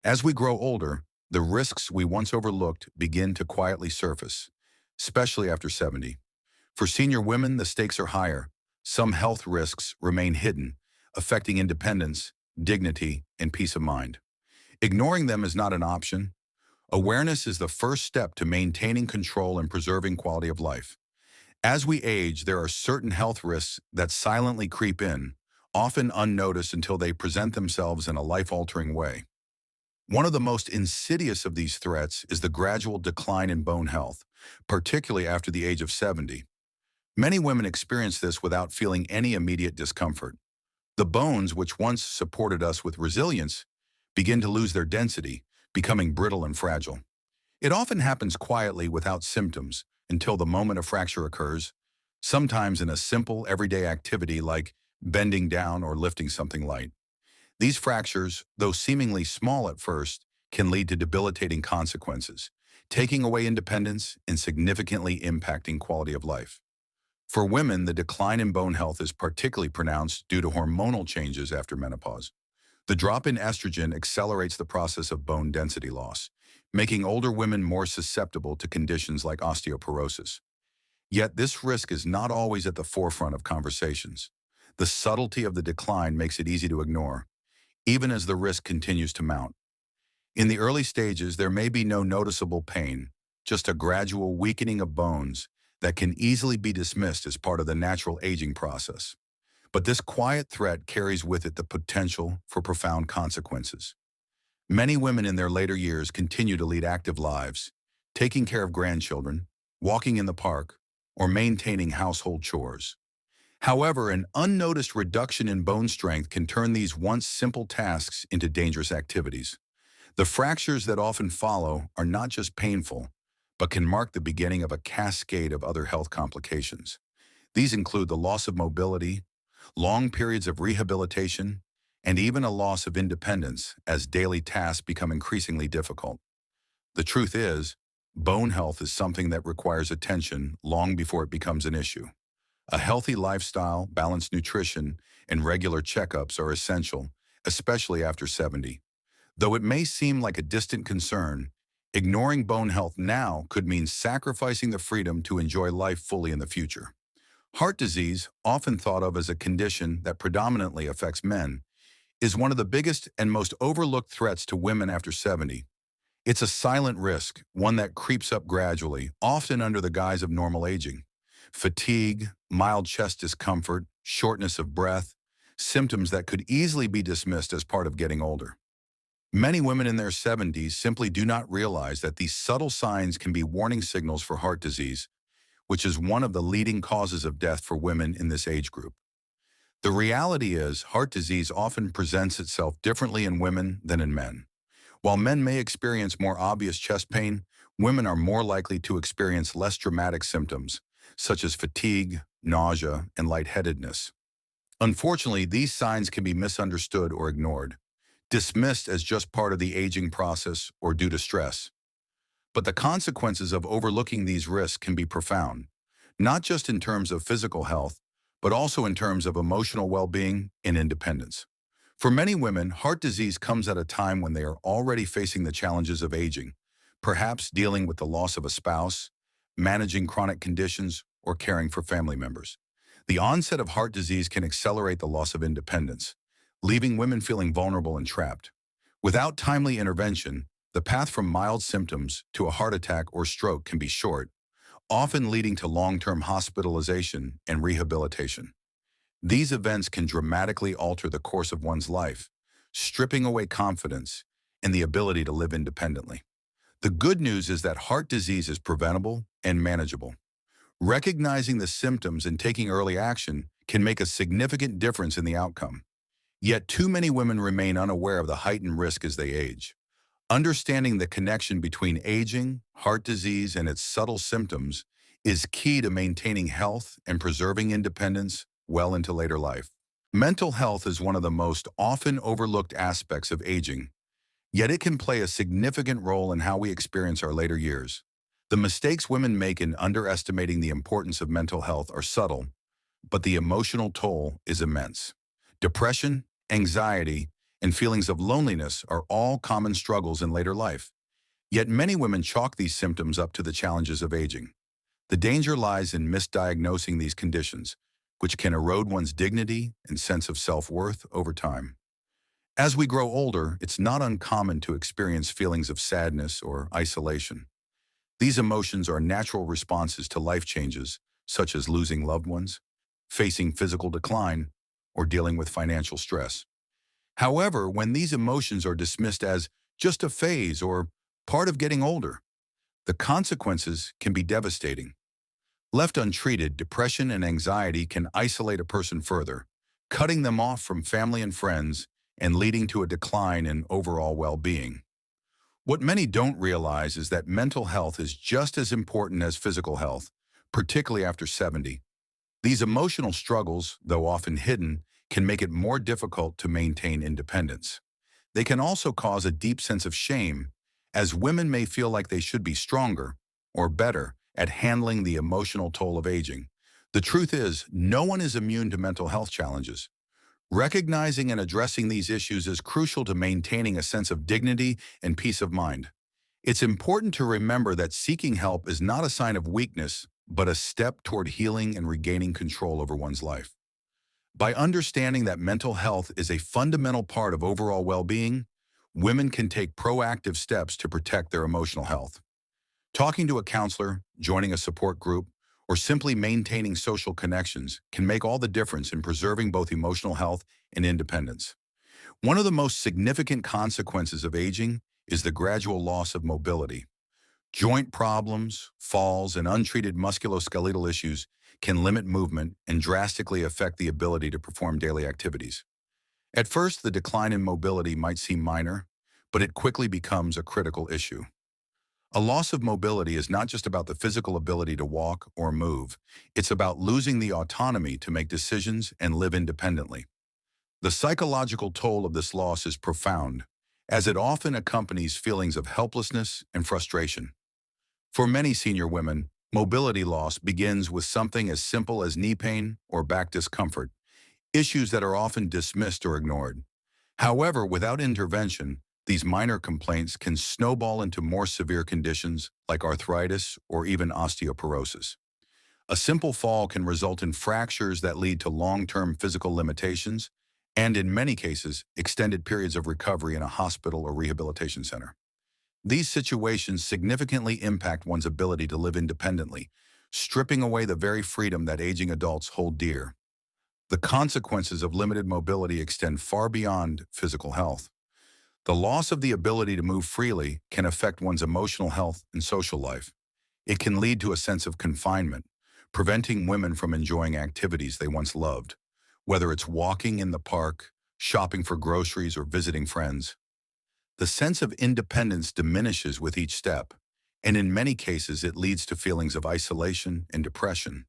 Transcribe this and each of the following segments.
As we grow older, the risks we once overlooked begin to quietly surface, especially after 70. For senior women, the stakes are higher. Some health risks remain hidden, affecting independence, dignity, and peace of mind. Ignoring them is not an option. Awareness is the first step to maintaining control and preserving quality of life. As we age, there are certain health risks that silently creep in, often unnoticed until they present themselves in a life-altering way. One of the most insidious of these threats is the gradual decline in bone health, particularly after the age of 70. Many women experience this without feeling any immediate discomfort. The bones, which once supported us with resilience, begin to lose their density, becoming brittle and fragile. It often happens quietly without symptoms until the moment a fracture occurs, sometimes in a simple everyday activity like bending down or lifting something light. These fractures, though seemingly small at first, can lead to debilitating consequences, taking away independence and significantly impacting quality of life. For women, the decline in bone health is particularly pronounced due to hormonal changes after menopause. The drop in estrogen accelerates the process of bone density loss, making older women more susceptible to conditions like osteoporosis. Yet this risk is not always at the forefront of conversations. The subtlety of the decline makes it easy to ignore, even as the risk continues to mount. In the early stages, there may be no noticeable pain, just a gradual weakening of bones that can easily be dismissed as part of the natural aging process. But this quiet threat carries with it the potential for profound consequences. Many women in their later years continue to lead active lives, taking care of grandchildren, walking in the park, or maintaining household chores. However, an unnoticed reduction in bone strength can turn these once simple tasks into dangerous activities. The fractures that often follow are not just painful, but can mark the beginning of a cascade of other health complications. These include the loss of mobility, long periods of rehabilitation, and even a loss of independence as daily tasks become increasingly difficult. The truth is, bone health is something that requires attention long before it becomes an issue. A healthy lifestyle, balanced nutrition, and regular checkups are essential, especially after 70. Though it may seem like a distant concern, ignoring bone health now could mean sacrificing the freedom to enjoy life fully in the future. Heart disease, often thought of as a condition that predominantly affects men, is one of the biggest and most overlooked threats to women after 70. It's a silent risk, one that creeps up gradually, often under the guise of normal aging. Fatigue, mild chest discomfort, shortness of breath, symptoms that could easily be dismissed as part of getting older. Many women in their 70s simply do not realize that these subtle signs can be warning signals for heart disease, which is one of the leading causes of death for women in this age group. The reality is, heart disease often presents itself differently in women than in men. While men may experience more obvious chest pain, women are more likely to experience less dramatic symptoms, such as fatigue, nausea, and lightheadedness. Unfortunately, these signs can be misunderstood or ignored, dismissed as just part of the aging process or due to stress. But the consequences of overlooking these risks can be profound, not just in terms of physical health, but also in terms of emotional well-being and independence. For many women, heart disease comes at a time when they are already facing the challenges of aging, perhaps dealing with the loss of a spouse, managing chronic conditions, or caring for family members. The onset of heart disease can accelerate the loss of independence, leaving women feeling vulnerable and trapped. Without timely intervention, the path from mild symptoms to a heart attack or stroke can be short, often leading to long-term hospitalization and rehabilitation. These events can dramatically alter the course of one's life, stripping away confidence and the ability to live independently. The good news is that heart disease is preventable and manageable. Recognizing the symptoms and taking early action can make a significant difference in the outcome. Yet too many women remain unaware of the heightened risk as they age. Understanding the connection between aging, heart disease, and its subtle symptoms is key to maintaining health and preserving independence well into later life. Mental health is one of the most often overlooked aspects of aging, yet it can play a significant role in how we experience our later years. The mistakes women make in underestimating the importance of mental health are subtle, but the emotional toll is immense. Depression, anxiety, and feelings of loneliness are all common struggles in later life. Yet many women chalk these symptoms up to the challenges of aging. The danger lies in misdiagnosing these conditions, which can erode one's dignity and sense of self-worth over time. As we grow older, it's not uncommon to experience feelings of sadness or isolation. These emotions are natural responses to life changes, such as losing loved ones, facing physical decline, or dealing with financial stress. However, when these emotions are dismissed as just a phase or part of getting older, the consequences can be devastating. Left untreated, depression and anxiety can isolate a person further, cutting them off from family and friends and leading to a decline in overall well-being. What many don't realize is that mental health is just as important as physical health, particularly after 70. These emotional struggles, though often hidden, can make it more difficult to maintain independence. They can also cause a deep sense of shame, as women may feel like they should be stronger or better at handling the emotional toll of aging. The truth is, no one is immune to mental health challenges. Recognizing and addressing these issues is crucial to maintaining a sense of dignity and peace of mind. It's important to remember that seeking help is not a sign of weakness, but a step toward healing and regaining control over one's life. By understanding that mental health is a fundamental part of overall well-being, women can take proactive steps to protect their emotional health. Talking to a counselor, joining a support group, or simply maintaining social connections can make all the difference in preserving both emotional health and independence. One of the most significant consequences of aging is the gradual loss of mobility. Joint problems, falls, and untreated musculoskeletal issues can limit movement and drastically affect the ability to perform daily activities. At first, the decline in mobility might seem minor, but it quickly becomes a critical issue. A loss of mobility is not just about the physical ability to walk or move, it's about losing the autonomy to make decisions and live independently. The psychological toll of this loss is profound, as it often accompanies feelings of helplessness and frustration. For many senior women, mobility loss begins with something as simple as knee pain or back discomfort, issues that are often dismissed or ignored. However, without intervention, these minor complaints can snowball into more severe conditions like arthritis or even osteoporosis. A simple fall can result in fractures that lead to long-term physical limitations and, in many cases, extended periods of recovery in a hospital or rehabilitation center. These situations significantly impact one's ability to live independently, stripping away the very freedom that aging adults hold dear. The consequences of limited mobility extend far beyond physical health. The loss of the ability to move freely can affect one's emotional health and social life. It can lead to a sense of confinement, preventing women from enjoying activities they once loved, whether it's walking in the park, shopping for groceries, or visiting friends. The sense of independence diminishes with each step, and in many cases it leads to feelings of isolation and depression.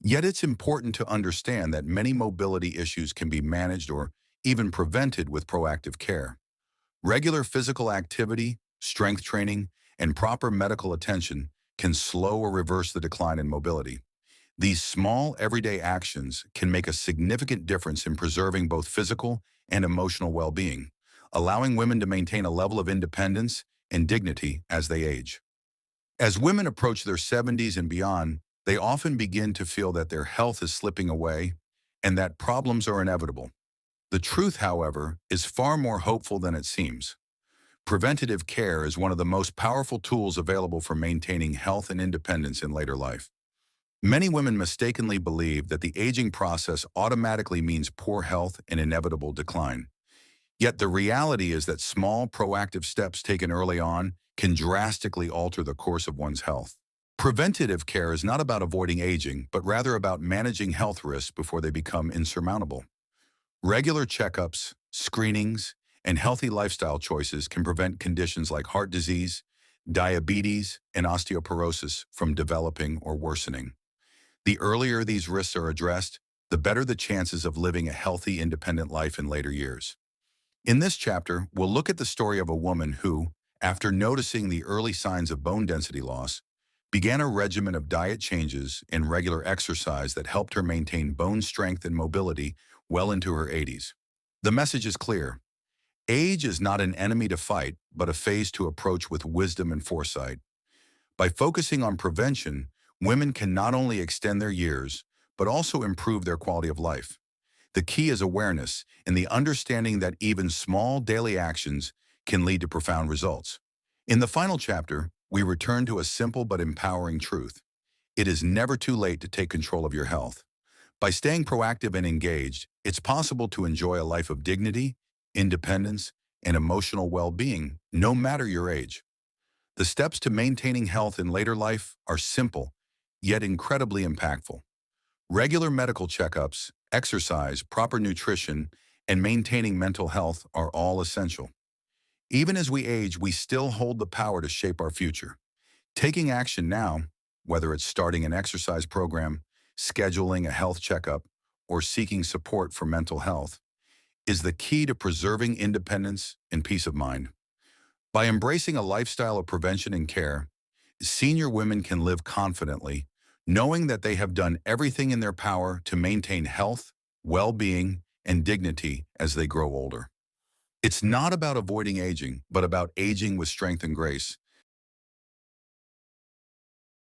Yet it's important to understand that many mobility issues can be managed or even prevented with proactive care. Regular physical activity, strength training, and proper medical attention can slow or reverse the decline in mobility. These small, everyday actions can make a significant difference in preserving both physical and emotional well-being, allowing women to maintain a level of independence and dignity as they age. As women approach their 70s and beyond, they often begin to feel that their health is slipping away and that problems are inevitable. The truth, however, is far more hopeful than it seems. Preventative care is one of the most powerful tools available for maintaining health and independence in later life. Many women mistakenly believe that the aging process automatically means poor health and inevitable decline. Yet the reality is that small, proactive steps taken early on can drastically alter the course of one's health. Preventative care is not about avoiding aging, but rather about managing health risks before they become insurmountable. Regular checkups, screenings, and healthy lifestyle choices can prevent conditions like heart disease, diabetes, and osteoporosis from developing or worsening. The earlier these risks are addressed, the better the chances of living a healthy, independent life in later years. In this chapter, we'll look at the story of a woman who, after noticing the early signs of bone density loss, began a regimen of diet changes and regular exercise that helped her maintain bone strength and mobility well into her 80s. The message is clear. Age is not an enemy to fight, but a phase to approach with wisdom and foresight. By focusing on prevention, women can not only extend their years, but also improve their quality of life. The key is awareness and the understanding that even small daily actions can lead to profound results. In the final chapter, we return to a simple but empowering truth. It is never too late to take control of your health. By staying proactive and engaged, it's possible to enjoy a life of dignity, independence, and emotional well-being, no matter your age. The steps to maintaining health in later life are simple, yet incredibly impactful. Regular medical checkups, exercise, proper nutrition, and maintaining mental health are all essential. Even as we age, we still hold the power to shape our future. Taking action now, whether it's starting an exercise program, scheduling a health checkup, or seeking support for mental health, is the key to preserving independence and peace of mind. By embracing a lifestyle of prevention and care, senior women can live confidently, knowing that they have done everything in their power to maintain health, well-being, and dignity as they grow older. It's not about avoiding aging, but about aging with strength and grace,